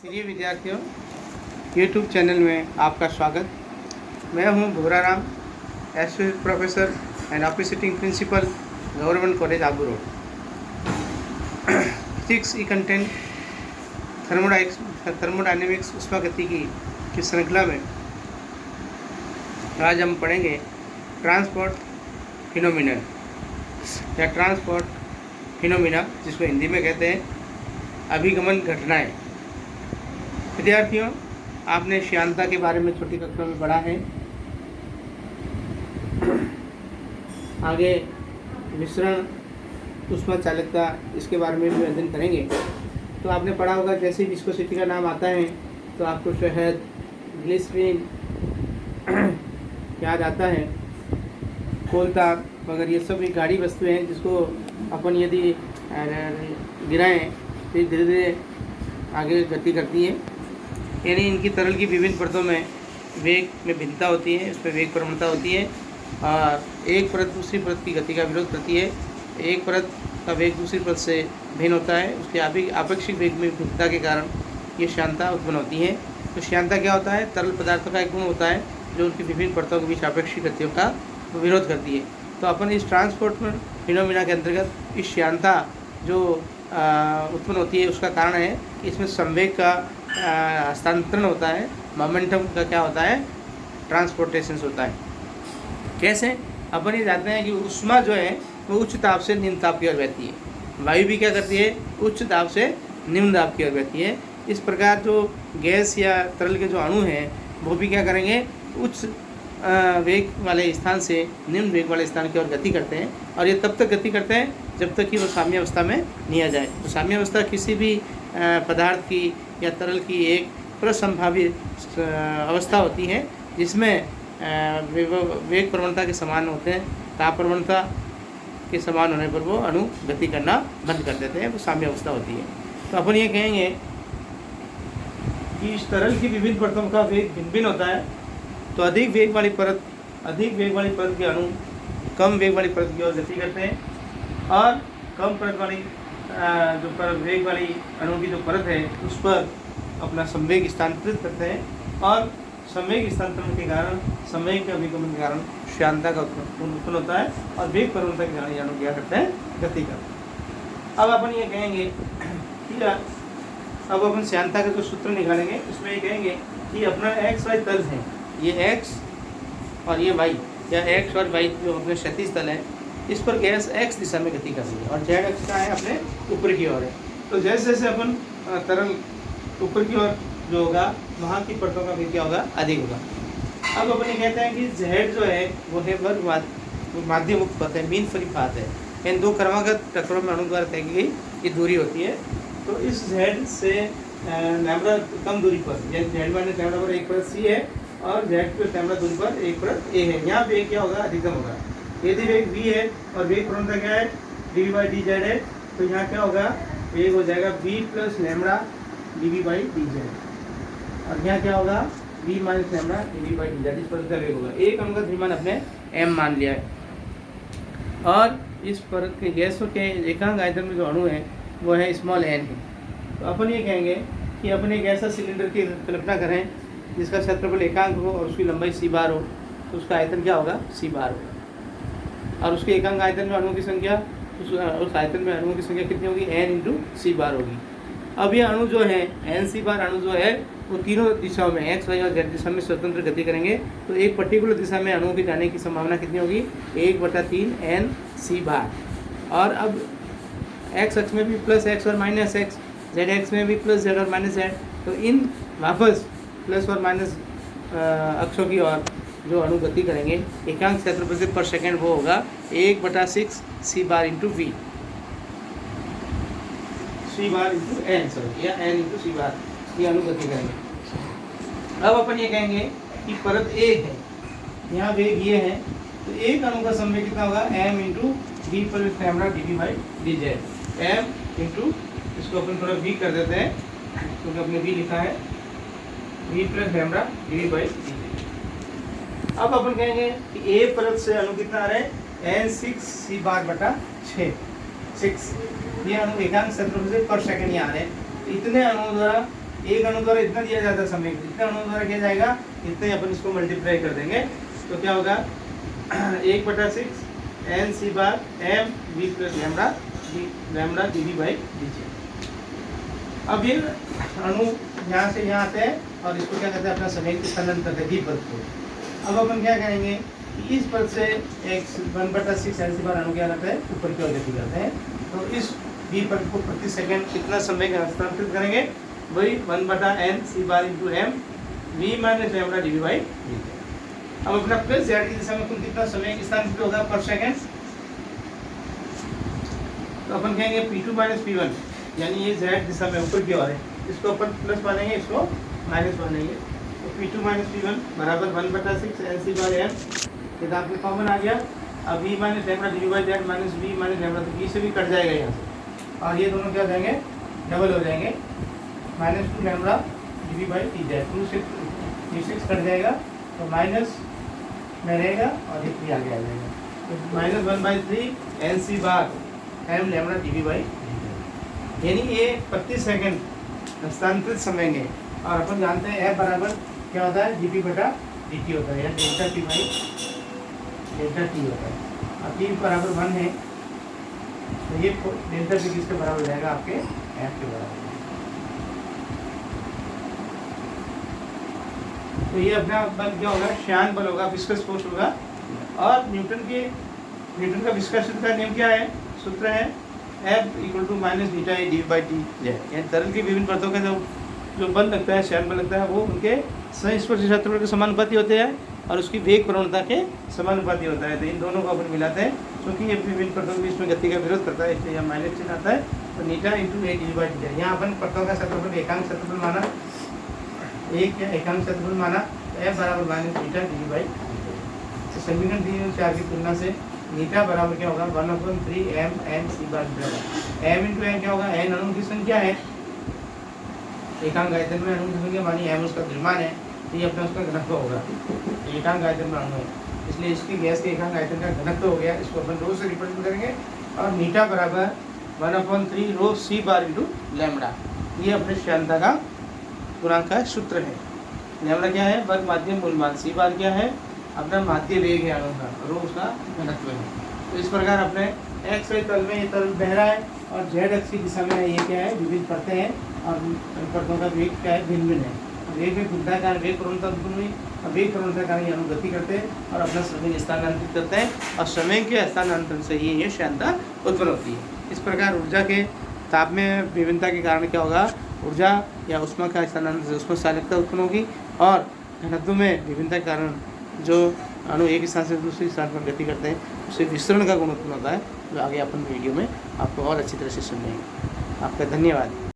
प्रिय विद्यार्थियों, YouTube channel में आपका स्वागत। मैं हूं Bhuraram, associate professor and office sitting principal, government college Abu Road. Physics e content thermodynamics उष्मागतिकी की श्रृंखला में आज हम पढ़ेंगे ट्रांसपोर्ट फिनोमिना या ट्रांसपोर्ट फिनोमिना, जिसको हिंदी में कहते हैं अभिगमन घटनाएं। विद्यार्थियों, आपने श्यानता के बारे में छोटी कक्षा में पढ़ा है। आगे विसरण, उष्मा चालकता, इसके बारे में भी अध्ययन करेंगे। तो आपने पढ़ा होगा, जैसे ही विस्कोसिटी का नाम आता है तो आपको शहद, ग्लिसरीन याद आता है, कोलतार वगैरह। ये सब एक गाढ़ी वस्तुएं हैं जिसको अपन यदि गिराएं तो धीरे धीरे आगे गति करती है। यानी इनकी तरल की विभिन्न परतों में वेग में भिन्नता होती है, उसमें वेग प्रवणता होती है और एक परत दूसरी परत की गति का विरोध करती है। एक परत का वेग दूसरी परत से भिन्न होता है, उसके आपेक्षिक वेग में भिन्नता के कारण ये श्यानता उत्पन्न होती है। तो श्यानता क्या होता है? तरल पदार्थों का एक गुण होता है जो उनकी विभिन्न परतों के बीच आपेक्षिक गतियों का विरोध करती है। तो अपन इस ट्रांसपोर्ट फिनोमिना के अंतर्गत इस श्यानता जो उत्पन्न होती है उसका कारण है कि इसमें संवेग का हस्तांतरण होता है, मोमेंटम का क्या होता है, ट्रांसपोर्टेशन होता है। कैसे? अपन ये जानते हैं कि उष्मा जो है वो उच्च ताप से निम्न ताप की ओर बहती है। वायु भी क्या करती है? उच्च ताप से निम्न दाब की ओर बहती है। इस प्रकार जो गैस या तरल के जो अणु हैं वो भी क्या करेंगे? उच्च वेग वाले स्थान से निम्न वेग वाले स्थान की ओर गति करते हैं, और ये तब तक गति करते हैं जब तक कि वो साम्य अवस्था में नहीं आ जाए। तो साम्य अवस्था किसी भी पदार्थ की या तरल की एक प्रसंभावित अवस्था होती है जिसमें वेग प्रवणता के समान होते हैं। ताप प्रवणता के समान होने पर वो अणु गति करना बंद कर देते हैं, वो साम्य अवस्था होती है। तो अपन ये कहेंगे कि इस तरल की विभिन्न परतों का वेग भिन्न भिन्न होता है। तो अधिक वेग वाली परत के अणु कम वेग वाली परत की ओर गति करते हैं, और कम परत वाली वेग वाली अणु की जो परत है उस पर अपना संवेग स्थानांतरित करते हैं, और संवेग स्थानांतरण के कारण, संवेग के अभिगमन के कारण श्यानता का उत्पन्न होता है, और वेग प्रवणता के कारण ये अणु क्या करते हैं? गति करते हैं। अब अपन ये कहेंगे कि अब अपन श्यानता का जो सूत्र निकालेंगे उसमें ये कहेंगे कि अपना एक्स वाई तल है, ये एक्स और ये वाई, या एक्स और वाई जो अपने क्षैतिज तल है, इस पर गैस एक्स दिशा में गति कर रही है, और जेड एक्स का है अपने ऊपर की ओर है। तो जैसे जैसे अपन तरल ऊपर की ओर जो होगा वहाँ की परतों का वेग क्या होगा? अधिक होगा। अब अपन ये कहते हैं कि जेड जो है वो है वर्ग माध्यम मुक्त पथ है, मीन फ्री पाथ है। इन दो क्रमागत टक्करों में अणु द्वारा तय की गई ये दूरी होती है। तो इस जेड से लैम्बडा कम दूरी पर, जेड माइनस लैम्बडा पर एक परत सी है, और जेड पे लैम्बडा दूरी पर एक परत ए है। यहाँ वेग क्या होगा? अधिकतम होगा। यदि वेग v है और वेग प्रवणता क्या है? dv बाई डी जेड है, तो यहाँ क्या होगा? वेग हो जाएगा v plus lambda dv by d Z, और यहाँ क्या होगा? v minus lambda dv by d Z. इस परत का वेग होगा। एक अणु का द्रव्यमान अपने m मान लिया है, और इस परत के गैसों के एकांक आयतन में जो अणु है वो है स्मॉल n है। तो अपन ये कहेंगे कि अपन एक ऐसा सिलेंडर की कल्पना करें जिसका क्षेत्रफल एकांक हो और उसकी लंबाई c बार हो, तो उसका आयतन क्या होगा? c बार होगा, और उसके एकांक आयतन में अणुओं की संख्या, उस आयतन में अणुओं की संख्या कितनी होगी? n इंटू c बार होगी। अब ये अणु जो है n c बार अणु जो है वो तीनों दिशाओं में x, y और z दिशा में स्वतंत्र गति करेंगे। तो एक पर्टिकुलर दिशा में अणुओं के जाने की संभावना कितनी होगी? 1/3 n c बार। और अब x अक्ष में भी प्लस x और माइनस x, z एक्स में भी प्लस z और माइनस z। तो इन वापस प्लस और माइनस अक्षों की ओर जो अणु गति करेंगे, एकांक क्षेत्रफल पर सेकेंड वो होगा 1/6 c bar into v, c bar into n, sorry, या n इंटू c बार, ये अणु गति करेंगे। अब अपन ये कहेंगे कि परत A है, यहाँ वेग ये है, तो एक अणु का संवेग कितना होगा? m into v plus lambda dv by d z. m into, इसको अपन थोड़ा v कर देते हैं क्योंकि अपने v लिखा है, v plus lambda dv by d Z. अब अपन कहेंगे कि A परत से अणु कितना आ रहा है? n6 c बार बटा 6, ये अणु एकांक क्षेत्रफल से पर सेकंड यहाँ आ रहे हैं। इतने अणुओं द्वारा एक अणु द्वारा इतना दिया जाता है समय, इतना अणु द्वारा किया जाएगा इतने अपन इसको मल्टीप्लाई कर देंगे, तो क्या होगा 1/6 NC bar m v plus lambda dv by dt। अब ये अणु यहाँ से यहाँ आते हैं और इसको क्या कहते हैं अपना समय स्थानांतर है v पद को। अब अपन क्या करेंगे कि इस पद से 1/6 NC बार अणु क्या रहता है ऊपर की ओर गति करते हैं, तो इस v पद को प्रति सेकंड कितना समय का हस्तांतरित करेंगे, वही 1/NC bar into m v minus lambda dv by dt। अब अपना प्लस z की दिशा में कुल कितना समय स्थानांतरित होगा पर सेकंड, तो अपन कहेंगे p2 माइनस p1, यानी ये z दिशा में ऊपर की ओर है, इसको अपन प्लस मानेंगे, इसको माइनस मानेंगे, तो p2 माइनस p1 बराबर 1/6 NC बार m, किताब में कॉमन आ गया। अब v minus lambda dv by z minus v minus lambda, तो v से भी कट जाएगा यहाँ से, और ये दोनों क्या हो जाएंगे डबल हो जाएंगे, -2 लैम्डा dv बाई dz, 2 से 6 कट जाएगा तो माइनस में रहेगा और ये 3 आगे आ जाएगा, तो -1/3 NC bar m lambda dv by dz, यानी ये प्रति सेकंड हस्तांतरित समय है। और अपन जानते हैं F बराबर क्या होता है dp बटा dt होता है, या delta t by delta t होता है। अब t बराबर 1 है, तो ये डेल्टा t किसके बराबर हो जाएगा आपके F के बराबर। तो ये अपना बल क्या होगा, श्यान बल होगा, विस्कस फोर्स होगा। और न्यूटन का विस्कस का नियम क्या है, सूत्र है F = -ηA dv by dz, यानी तरल की विभिन्न परतों का जो बल लगता है, श्यान बल लगता है, वो उनके संस्पर्शी क्षेत्रफल के समानुपाती होते हैं और उसकी वेग प्रवणता के समानुपाती होता है। तो इन दोनों को अपन मिलाते हैं, क्योंकि ये विभिन्न परतों के बीच में गति का विरोध करता है, इसलिए यहाँ माइनस चिन्ह आता है। तो नीटा into a dv by dz, यहाँ अपन परतों का क्षेत्रफल एकांक क्षेत्रफल माना, एक या एकांक क्षेत्रफल माना, तो F बराबर -ηA dv बाई dz। समीकरण 3 और 4 की तुलना से नीटा बराबर क्या होगा 1/3 m NC बार मीटर। m इंटू n क्या होगा, n अणु की संख्या है, एकांक आयतन में अणु की संख्या मानी m उसका द्रव्यमान है, तो ये अपना उसका घनत्व होगा, एकांक आयतन में अणु है, इसलिए इसकी गैस के एकांक आयतन का घनत्व हो गया, इसको अपन रो से रिप्रेजेंट करेंगे। और नीटा बराबर 1/3 रो c बार इंटू लैम्डा, ये अपने श्यानता का गुणांक का सूत्र है। लैम्डा क्या है, वर्ग माध्यम मूलमान, c बार क्या है अपना माध्य वेग है अणु का, रो उसका घनत्व है। तो इस प्रकार अपने x तल में ये तरल बह रहा है और z अक्ष की दिशा में ये क्या है विभिन्न परतें हैं, और परतों का वेग क्या है भिन्न भिन्न है। वेग में भिन्नता कारण वेग प्रवणता उत्पन्न हुई, और वेग प्रवणता कारण ये अणु गति करते हैं और अपना समय स्थानांतरित करते हैं, और समय के हस्तांतरण से ही ये श्यानता उत्पन्न होती है। इस प्रकार ऊर्जा के ताप में विभिन्नता के कारण क्या होगा, ऊर्जा या उष्मा का स्थानांतरण से उष्मा चालकता उत्पन्न होगी, और घनत्व में विभिन्नता के कारण जो अणु एक स्थान से दूसरे स्थान पर गति करते हैं उससे विसरण का गुण उत्पन्न होता है, जो आगे अपन वीडियो में आपको और अच्छी तरह से समझेंगे। आपका धन्यवाद।